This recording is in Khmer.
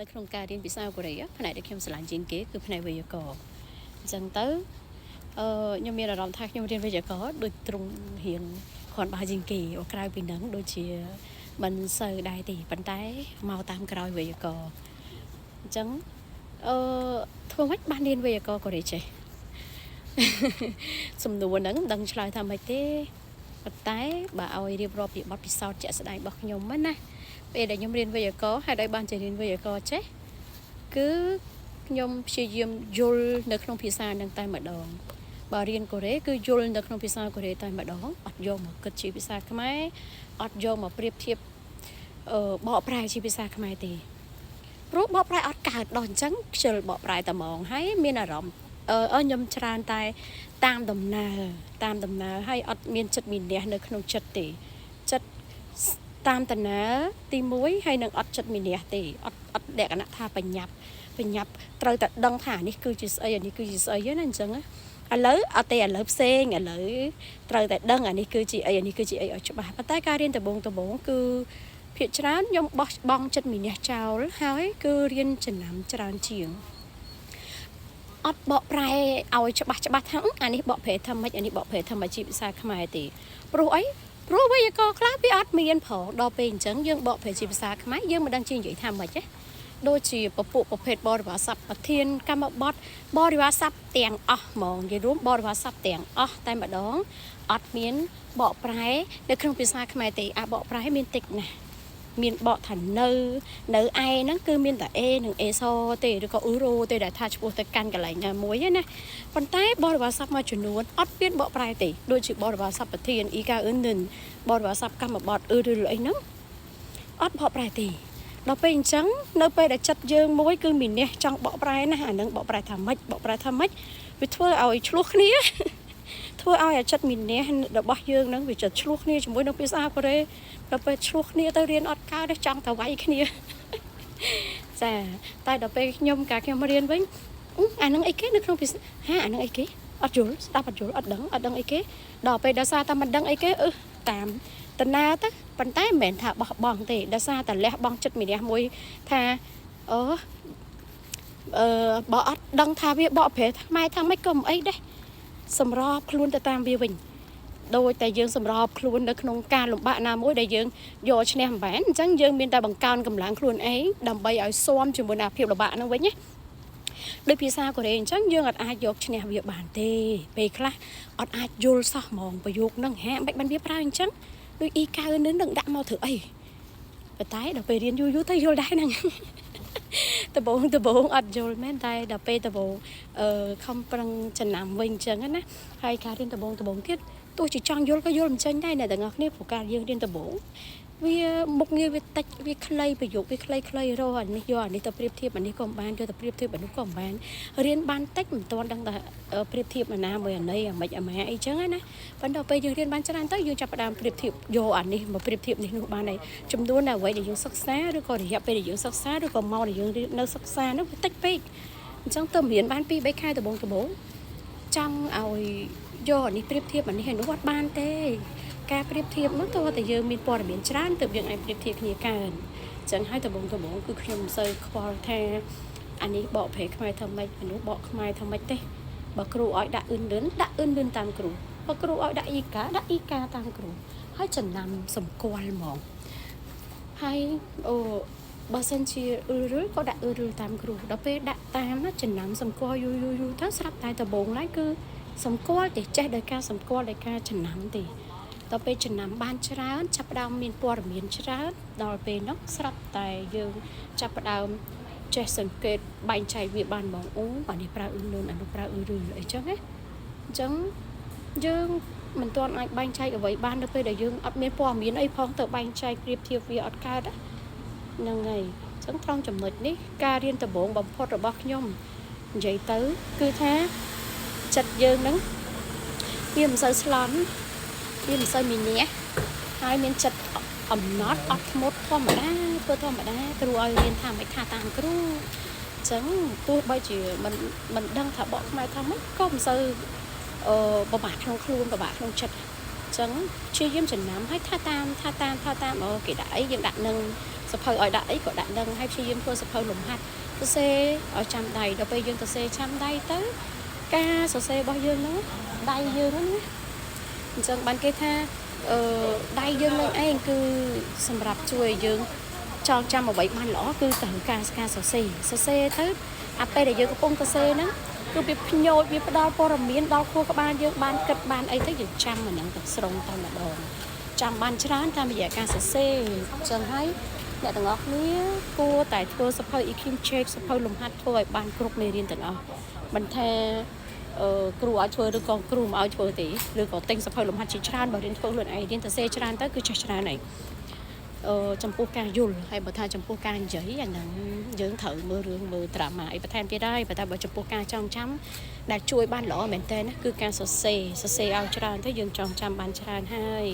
នៅក្នុងការរៀនភាសាកូរ៉េផ្នែកដែលខ្ញុំស្រឡាញ់ជាងគេគឺផ្នែកវេយ្យាករណ៍អញ្ចឹងទៅខ្ញុំមានអារម្មណ៍ថាខ្ញុំរៀនវេយ្យាករណ៍ដូចទ្រង់រៀងគ្រាន់បើជាងគេក្រៅពីហ្នឹងដូចជាមិនសូវដែរទេប៉ុន្តែមកតាមក្រោយវេយ្យាករណ៍អញ្ចឹងធ្វើម៉េចបានរៀនវេយ្យាករណ៍កូរ៉េចេះសំណួរហ្នឹងមិនដឹងឆ្លើយថាម៉េចទេប៉ុន្តែបើឲ្យរៀបរាប់ពីបទពិសោធន៍ជាក់ស្ដែងរបស់ខ្ញុំណាពេលដែលខ្ញុំរៀនវេយ្យាករណ៍ហើយដោយបានចេះរៀនវេយ្យាករណ៍ចេះគឺខ្ញុំព្យាយាមយល់នៅក្នុងភាសាហ្នឹងតែម្ដងបើរៀនកូរ៉េគឺយល់នៅក្នុងភាសាកូរ៉េតែម្ដងអត់យកមកគិតជាភាសាខ្មែរអត់យកមកប្រៀបធៀបបកប្រែជាភាសាខ្មែរទេព្រោះបកប្រែអត់កើតដល់អញ្ចឹងខ្ជិលបកប្រែតែហ្មងហើយមានអារម្មណ៍ខ្ញុំច្រើនតែតាមដំណើរហើយអត់មានចិត្តមានះនៅក្នុងចិត្តទេចិត្តតាមដំណើរទី1ហើយនឹងអត់ចិត្តមានះទេអត់លក្ខណៈថាបញ្ញាប់ត្រូវតែដឹងថានេះគឺជាស្អីអានេះគឺជាស្អីណាអញ្ចឹងឥឡូវអត់ទេឥឡូវផ្សេងឥឡូវត្រូវតែដឹងអានេះគឺជាអីអានេះគឺជាអីឲ្យច្បាស់ប៉ុន្តែការរៀនដំបូងគឺភាគច្រើនខ្ញុំបោះបង់ចិត្តមានះចោលហើយគឺរៀនចំណាំច្រើនជាងអត់បកប្រែឲ្យច្បាស់ថាអានេះបកប្រែថាម៉េចអានេះបកប្រែថាម៉េចជាភាសាខ្មែរទេព្រោះអីព្រោះវេយ្យាករណ៍ខ្លះវាអត់មានផងដល់ពេលអញ្ចឹងយើងបកប្រែជាភាសាខ្មែរយើងមិនដឹងជានិយាយថាម៉េចទេដូចជាពពួកប្រភេទបរិវារស័ព្ទប្រធានកម្មបត្តិបរិវារស័ព្ទទាំងអស់ហ្មងនិយាយរួមបរិវារស័ព្ទទាំងអស់តែម្ដងអត់មានបកប្រែនៅក្នុងភាសាខ្មែរទេបកប្រែមានតិចណាស់មានបកថានៅឯហ្នឹងគឺមានតែអនិងអសទេឬក៏រោទេដែលថាឈ្មោះទៅកាន់កន្លែងណាមួយណាប៉ុន្តែបរិវារស័ព្ទមួយចំនួនអត់មានបកប្រែទេដូចជាបរិវារស័ព្ទប្រធានអ៊ីកាអ៊ឺនិនបរិវារស័ព្ទកម្មបត្តិឬអីហ្នឹងអត់បកប្រែទេដល់ពេលអញ្ចឹងនៅពេលដែលចិត្តយើងមួយគឺមានះចង់បកប្រែណាអានឹងបកប្រែថាម៉េចវាធ្វើឲ្យឆ្លោះគ្នាធ្វើឲ្យអាចិត្តមានះរបស់យើងនឹងវាចិត្តឆ្លោះគ្នាជាមួយនឹងភាសាកូរ៉េដល់ពេលឆ្លោះគ្នាទៅរៀនអត់កើតទេចង់ទៅវាយគ្នាចាតែដល់ពេលការខ្ញុំរៀនវិញអានឹងអីគេនៅក្នុងភាសាអានឹងអីគេអត់យល់ស្ដាប់អត់យល់អត់ដឹងអីគេដល់ពេលដោយសារតែមិនដឹងអីគេតាមតណាទៅប៉ុន្តែមិនមែនថាបោះបង់ទេដោយសារតែលះបង់ចិត្តមានះមួយថាបើអត់ដឹងថាវាបកប្រែខ្មែរថាម៉េចក៏មិនអីដែរសម្របខ្លួនទៅតាមវាវិញដោយតែយើងសម្របខ្លួននៅក្នុងការលំបាកណាមួយដែលយើងយកឈ្នះមិនបានអញ្ចឹងយើងមានតែបង្កើនកម្លាំងខ្លួនឯងដើម្បីឲ្យស៊ាំជាមួយនឹងភាពលំបាកហ្នឹងវិញណាដោយភាសាកូរ៉េអញ្ចឹងយើងអត់អាចយកឈ្នះវាបានទេពេលខ្លះអត់អាចយល់សោះហ្មងប្រយោគហ្នឹងមិនបានវាប្រើអញ្ចឹងដូចអ៊ីកៅនឹងដាក់មកធ្វើអីប៉ុន្តែដល់ពេលរៀនយូរទៅយល់ដែរហ្នឹងដំបូងអត់យល់មែនតែដល់ពេលដំបូងខំប្រឹងចំណាំវិញអញ្ចឹងណាហើយការរៀនដំបូងទៀតទោះជាចង់យល់ក៏យល់មិនចេញដែរអ្នកទាំងអស់គ្នាព្រោះការយើងរៀនដំបូងវាមុខងារវាតិចវាខ្លីប្រយោគវាខ្លីរហអានេះយកអានេះទៅប្រៀបធៀបអានេះក៏មិនបានយកទៅប្រៀបធៀបអានោះក៏មិនបានរៀនបានតិចមិនទាន់ដឹងថាប្រៀបធៀបណាមួយអានេះអាម៉េចអាម៉ាអីចឹងណាប៉ុន្តែពេលយើងរៀនបានច្រើនទៅយើងចាប់ផ្ដើមប្រៀបធៀបយកអានេះមកប្រៀបធៀបនេះនោះបានហើយចំនួនអ្វីដែលយើងសិក្សាឬក៏រយៈពេលដែលយើងសិក្សាឬក៏ម៉ោងដែលយើងនៅសិក្សានោះវាតិចពេកអញ្ចឹងទៅរៀនបាន 2-3 ខែដំបូងចង់ឲ្យយកអានេះប្រៀបធៀបអានេះហើយនោះអត់បានទេការប្រៀបធៀបនោះតើតែយើងមានព័ត៌មានច្រើនទើបយើងអាចប្រៀបធៀបគ្នាកើនអញ្ចឹងហើយដំបូងគឺខ្ញុំមិនសូវខ្វល់ថាអានេះបកប្រែខ្មែរថាម៉េចអានោះបកខ្មែរថាម៉េចទេបើគ្រូឲ្យដាក់អ៊ឺនលឿនតាមគ្រូបើគ្រូឲ្យដាក់អ៊ីកាតាមគ្រូហើយចំណាំសម្គាល់ហ្មងហើយបើសិនជាឬក៏ដាក់ឬតាមគ្រូដល់ពេលដាក់តាមចំណាំសម្គាល់យូរទៅស្រាប់តែដំបូងឡើយគឺសម្គាល់តែចេះដោយការសម្គាល់ដោយការចំណាំទេដល់ពេលចំណាំបានច្រើនចាប់ផ្ដើមមានព័ត៌មានច្រើនដល់ពេលនោះស្រាប់តែយើងចាប់ផ្ដើមចេះសង្កេតបែងចែកវាបានហ្មងអានេះប្រើអ៊ឺនអានោះប្រើអ៊ឺអីចឹងណាអញ្ចឹងយើងមិនទាន់អាចបែងចែកអ្វីបាននៅពេលដែលយើងអត់មានព័ត៌មានអីផងទៅបែងចែកប្រៀបធៀបវាអត់កើតហ្នឹងហើយអញ្ចឹងត្រង់ចំណុចនេះការរៀនដំបូងបំផុតរបស់ខ្ញុំនិយាយទៅគឺថាចិត្តយើងហ្នឹងវាមិនសូវស្លន់វាមិនសូវមានះហើយមានចិត្តអំណត់អត់ធ្មត់ធម្មតាធ្វើធម្មតាគ្រូឲ្យរៀនថាមិនថាតាមគ្រូអញ្ចឹងទោះបីជាមិនដឹងថាបកខ្មែរថាម៉េចក៏មិនសូវពិបាកក្នុងខ្លួនពិបាកក្នុងចិត្តអញ្ចឹងព្យាយាមចំណាំឲ្យថាតាមគេដាក់អីយើងដាក់នឹង សភៅឲ្យដាក់អីក៏ដាក់នឹងហើយព្យាយាមធ្វើសភៅលំហាត់សរសេរឲ្យចាំដៃដល់ពេលយើងសរសេរចាំដៃទៅការសរសេររបស់យើងហ្នឹងដៃយើងហ្នឹងណាអញ្ចឹងបានគេថាដៃយើងនឹងឯងគឺសម្រាប់ជួយឲ្យយើងចងចាំអ្វីបានល្អគឺត្រូវការសរសេរទៅអាពេលដែលយើងកំពុងសរសេរហ្នឹងគឺវាភ្ញោចវាផ្ដល់ព័ត៌មានដល់ខួរក្បាលយើងបានគិតបានអីទៅយើងចាំអាហ្នឹងទៅស្រុងតែម្ដងចាំបានច្រើនតាមរយៈការសរសេរអញ្ចឹងហើយអ្នកទាំងអស់គ្នាគួរតែធ្វើសភៅ EQ check សភៅលំហាត់ធ្វើឲ្យបានគ្រប់មេរៀនទាំងអស់មិនថាគ្រូឲ្យធ្វើឬក៏គ្រូមិនឲ្យធ្វើទេឬក៏ទិញសភៅលំហាត់ជាច្រើនបើរៀនធ្វើខ្លួនឯងរៀនសរសេរច្រើនទៅគឺចេះច្រើនហើយចំពោះការយល់ហើយបើថាចំពោះការនិយាយអាហ្នឹងយើងត្រូវមើលរឿងមើលដ្រាម៉ាអីបន្ថែមទៀតហើយតែបើចំពោះការចងចាំដែលជួយបានល្អមែនតើណាគឺការសរសេរឲ្យច្រើនទៅយើងចងចាំបានច្រើនហើយ